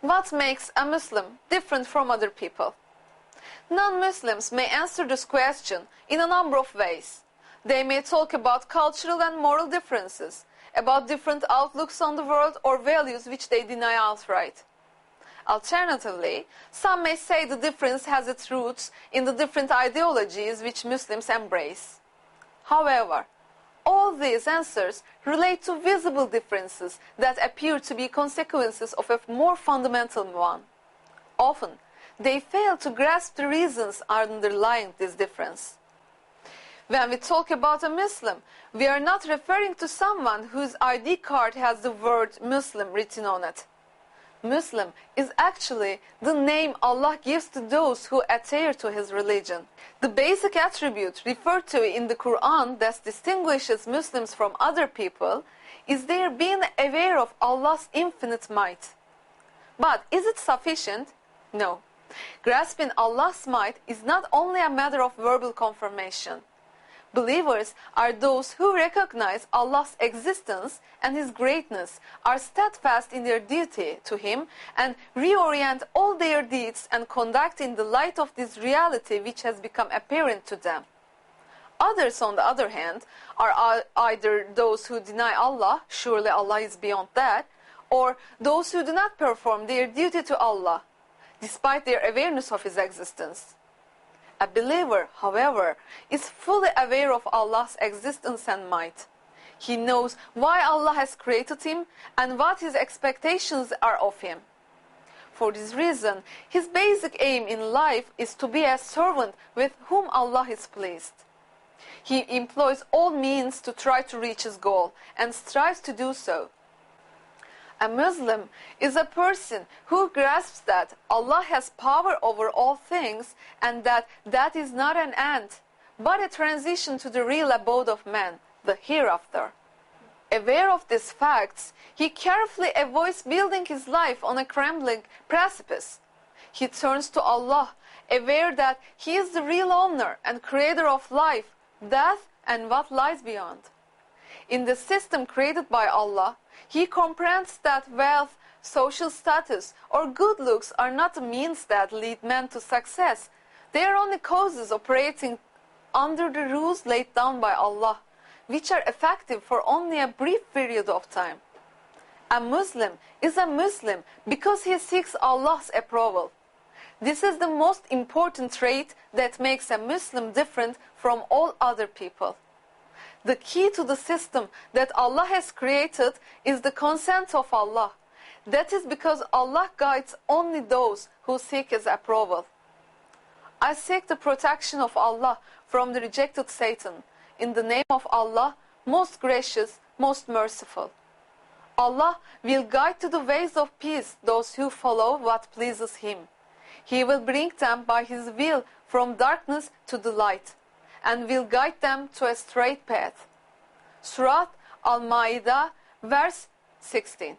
What makes a Muslim different from other people? Non-Muslims may answer this question in a number of ways. They may talk about cultural and moral differences, about different outlooks on the world or values which they deny outright. Alternatively, some may say the difference has its roots in the different ideologies which Muslims embrace. However, all these answers relate to visible differences that appear to be consequences of a more fundamental one. Often, they fail to grasp the reasons underlying this difference. When we talk about a Muslim, we are not referring to someone whose ID card has the word Muslim written on it. Muslim is actually the name Allah gives to those who adhere to His religion. The basic attribute referred to in the Quran that distinguishes Muslims from other people is their being aware of Allah's infinite might. But is it sufficient? No. Grasping Allah's might is not only a matter of verbal confirmation. Believers are those who recognize Allah's existence and His greatness, are steadfast in their duty to Him, and reorient all their deeds and conduct in the light of this reality which has become apparent to them. Others, on the other hand, are either those who deny Allah, surely Allah is beyond that, or those who do not perform their duty to Allah, despite their awareness of His existence. A believer, however, is fully aware of Allah's existence and might. He knows why Allah has created him and what His expectations are of him. For this reason, his basic aim in life is to be a servant with whom Allah is pleased. He employs all means to try to reach his goal and strives to do so. A Muslim is a person who grasps that Allah has power over all things and that is not an end, but a transition to the real abode of man, the hereafter. Aware of these facts, he carefully avoids building his life on a crumbling precipice. He turns to Allah, aware that He is the real owner and creator of life, death, and what lies beyond. In the system created by Allah, he comprehends that wealth, social status, or good looks are not the means that lead men to success. They are only causes operating under the rules laid down by Allah, which are effective for only a brief period of time. A Muslim is a Muslim because he seeks Allah's approval. This is the most important trait that makes a Muslim different from all other people. The key to the system that Allah has created is the consent of Allah. That is because Allah guides only those who seek His approval. I seek the protection of Allah from the rejected Satan. In the name of Allah, most gracious, most merciful. Allah will guide to the ways of peace those who follow what pleases Him. He will bring them by His will from darkness to the light, and will guide them to a straight path. Surah Al-Ma'idah, verse 16.